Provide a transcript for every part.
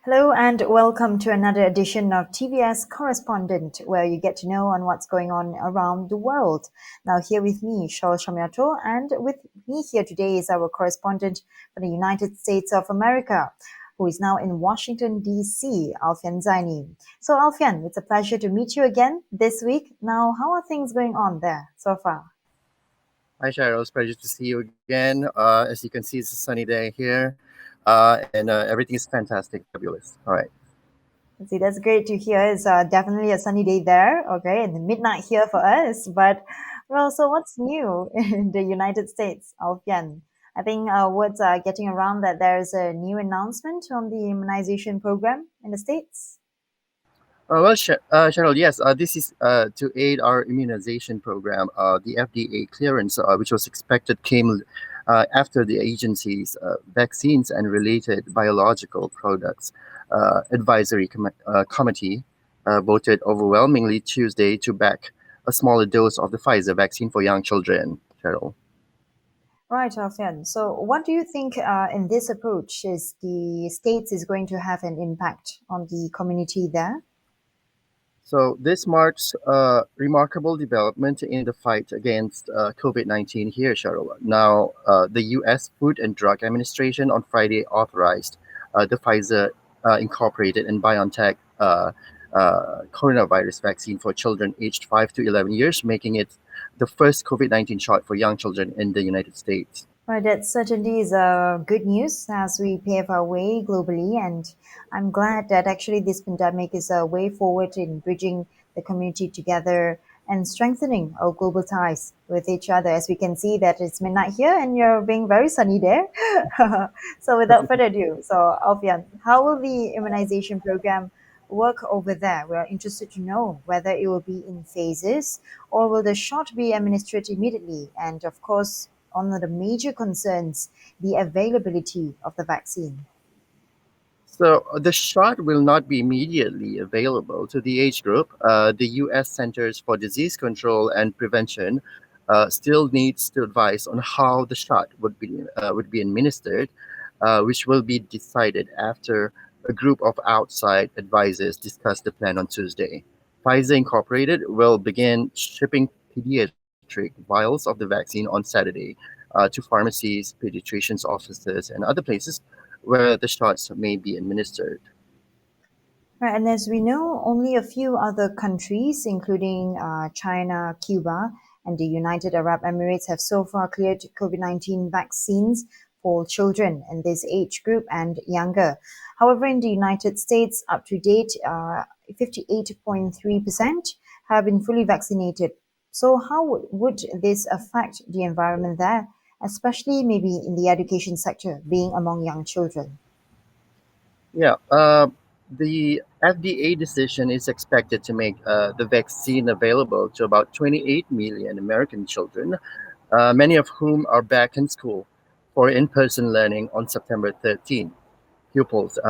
Hello and welcome to another edition of TVS Correspondent, where you get to know on what's going on around the world. Now here with me, Shahmina, and with me here today is our correspondent for the United States of America, who is now in Washington, D.C., Alfian Zaini. So Alfian, it's a pleasure to meet you again this week. Now, how are things going on there so far? Hi, Cheryl. It's a pleasure to see you again. As you can see, it's a sunny day here, and everything is fantastic, fabulous. All right. See, that's great to hear. It's definitely a sunny day there, okay, and midnight here for us. But, well, so what's new in the United States, Alfian? I think what's getting around that there's a new announcement on the immunization program in the States. Cheryl, yes, this is to aid our immunization program. The FDA clearance, which was expected, came after the agency's vaccines and related biological products advisory committee voted overwhelmingly Tuesday to back a smaller dose of the Pfizer vaccine for young children, Cheryl. Right, Alfian. So, what do you think in this approach is the States is going to have an impact on the community there? So this marks a remarkable development in the fight against COVID-19 here, Cheryl. Now, the U.S. Food and Drug Administration on Friday authorized the Pfizer Incorporated and BioNTech coronavirus vaccine for children aged 5 to 11 years, making it the first COVID-19 shot for young children in the United States. Right, that certainly is good news as we pave our way globally, and I'm glad that actually this pandemic is a way forward in bridging the community together and strengthening our global ties with each other. As we can see that it's midnight here and you're being very sunny there. So without further ado, so Alfian, how will the immunization program work over there? We're interested to know whether it will be in phases or will the shot be administered immediately? And of course, one of the major concerns, the availability of the vaccine. So the shot will not be immediately available to the age group. The U.S. Centers for Disease Control and Prevention still needs to advise on how the shot would be administered, which will be decided after a group of outside advisors discussed the plan on Tuesday. Pfizer Incorporated will begin shipping pediatric vials of the vaccine on Saturday to pharmacies, pediatricians' offices, and other places where the shots may be administered. Right, and as we know, only a few other countries, including China, Cuba, and the United Arab Emirates, have so far cleared COVID-19 vaccines for children in this age group and younger. However, in the United States, up to date, 58.3% have been fully vaccinated. So, how would this affect the environment there, especially maybe in the education sector, being among young children? Yeah, the FDA decision is expected to make the vaccine available to about 28 million American children, many of whom are back in school for in-person learning on September 13th. Pupils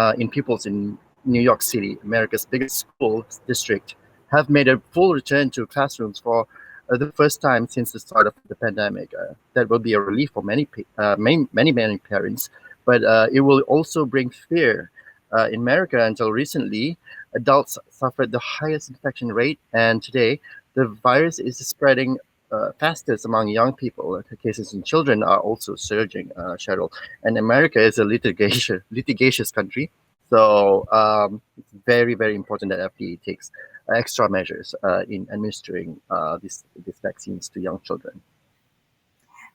in New York City, America's biggest school district, have made a full return to classrooms for the first time since the start of the pandemic. That will be a relief for many parents, but it will also bring fear. In America, until recently, adults suffered the highest infection rate, and today the virus is spreading fastest among young people. The cases in children are also surging, Cheryl. And America is a litigious country, so it's very, very important that FDA takes extra measures in administering these vaccines to young children.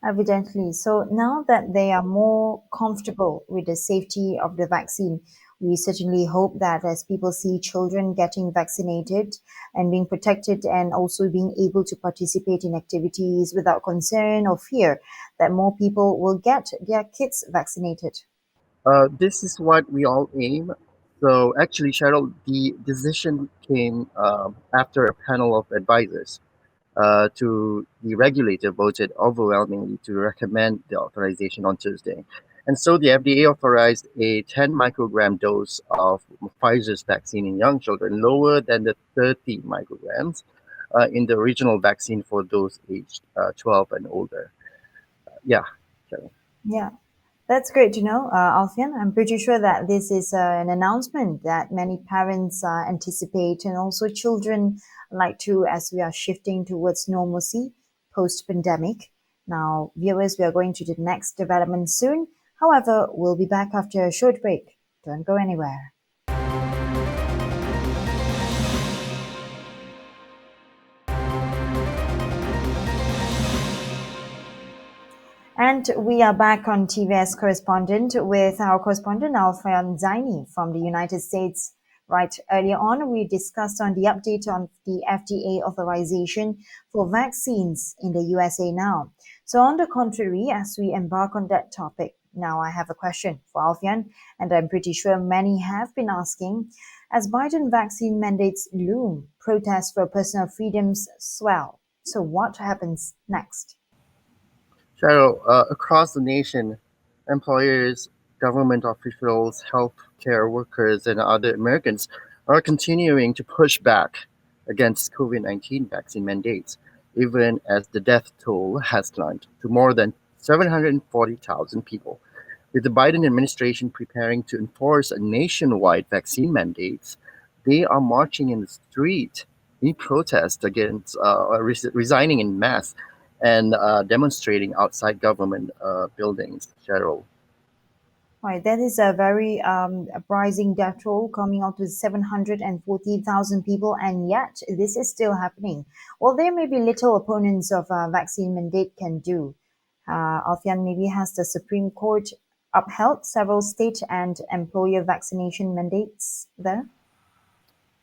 Evidently. So now that they are more comfortable with the safety of the vaccine, we certainly hope that as people see children getting vaccinated and being protected and also being able to participate in activities without concern or fear, that more people will get their kids vaccinated. This is what we all aim. So actually, Cheryl, the decision came after a panel of advisors to the regulator voted overwhelmingly to recommend the authorization on Tuesday. And so the FDA authorized a 10 microgram dose of Pfizer's vaccine in young children, lower than the 30 micrograms in the original vaccine for those aged 12 and older. Yeah, Cheryl. Yeah. That's great to know, Alfian. I'm pretty sure that this is an announcement that many parents anticipate, and also children like to, as we are shifting towards normalcy post pandemic. Now, viewers, we are going to the next development soon. However, we'll be back after a short break. Don't go anywhere. And we are back on TVS Correspondent with our correspondent Alfian Zaini from the United States. Right, earlier on, we discussed on the update on the FDA authorization for vaccines in the USA now. So, on the contrary, as we embark on that topic, now I have a question for Alfian, and I'm pretty sure many have been asking. As Biden vaccine mandates loom, protests for personal freedoms swell. So, what happens next? Cheryl, across the nation, employers, government officials, healthcare workers, and other Americans are continuing to push back against COVID 19 vaccine mandates, even as the death toll has climbed to more than 740,000 people. With the Biden administration preparing to enforce a nationwide vaccine mandates, they are marching in the street in protest against resigning in mass and demonstrating outside government buildings, Cheryl. Right, that is a very uprising death toll coming out to 740,000 people, and yet this is still happening. Well, there may be little opponents of vaccine mandate can do. Alfian, maybe has the Supreme Court upheld several state and employer vaccination mandates there?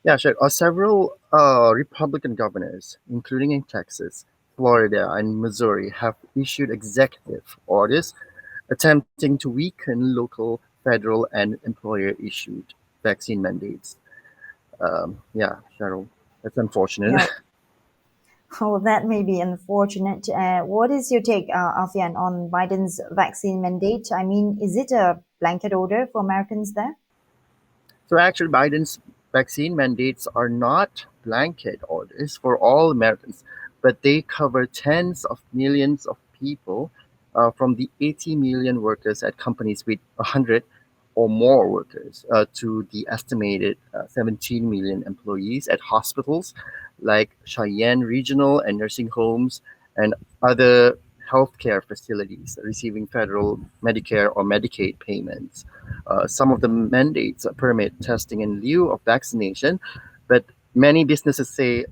Yeah, sure. Several Republican governors, including in Texas, Florida, and Missouri, have issued executive orders attempting to weaken local, federal, and employer issued vaccine mandates. Yeah, Cheryl, that's unfortunate. Yeah, well, that may be unfortunate. What is your take, Alfian, on Biden's vaccine mandate? I mean, is it a blanket order for Americans there? So actually, Biden's vaccine mandates are not blanket orders for all Americans, but they cover tens of millions of people from the 80 million workers at companies with 100 or more workers to the estimated 17 million employees at hospitals like Cheyenne Regional and nursing homes and other healthcare facilities receiving federal Medicare or Medicaid payments. Some of the mandates permit testing in lieu of vaccination, but many businesses say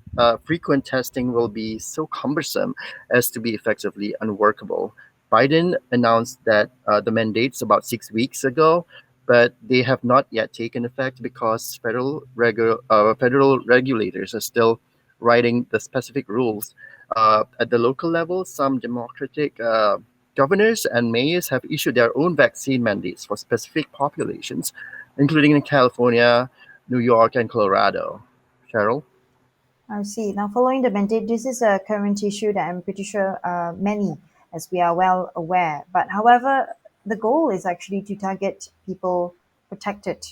frequent testing will be so cumbersome as to be effectively unworkable. Biden announced that the mandates about 6 weeks ago, but they have not yet taken effect because federal regulators are still writing the specific rules. At the local level, some Democratic governors and mayors have issued their own vaccine mandates for specific populations, including in California, New York, and Colorado. Cheryl? I see. Now, following the mandate, this is a current issue that I'm pretty sure many, as we are well aware. But however, the goal is actually to target people protected,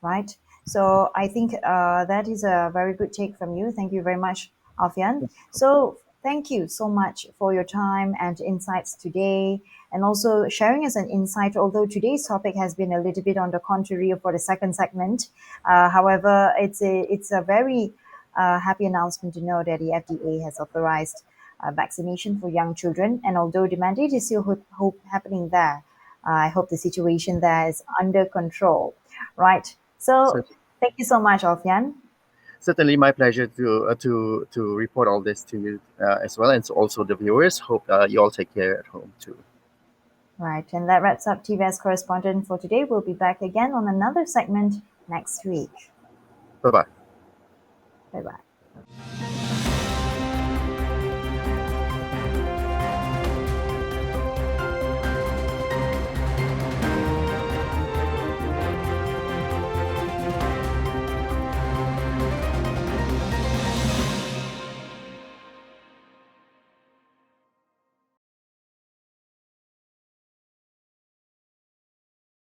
right? So I think that is a very good take from you. Thank you very much, Alfian. So thank you so much for your time and insights today, and also sharing us an insight. Although today's topic has been a little bit on the contrary for the second segment, however, it's a very happy announcement to know that the FDA has authorized vaccination for young children. And although the mandate is still happening there, I hope the situation there is under control. Right. So Cer- thank you so much, Alfian. Certainly, my pleasure to report all this to you as well, and so also the viewers. Hope you all take care at home too. Right. And that wraps up TVS Correspondent for today. We'll be back again on another segment next week. Bye bye. Bye bye.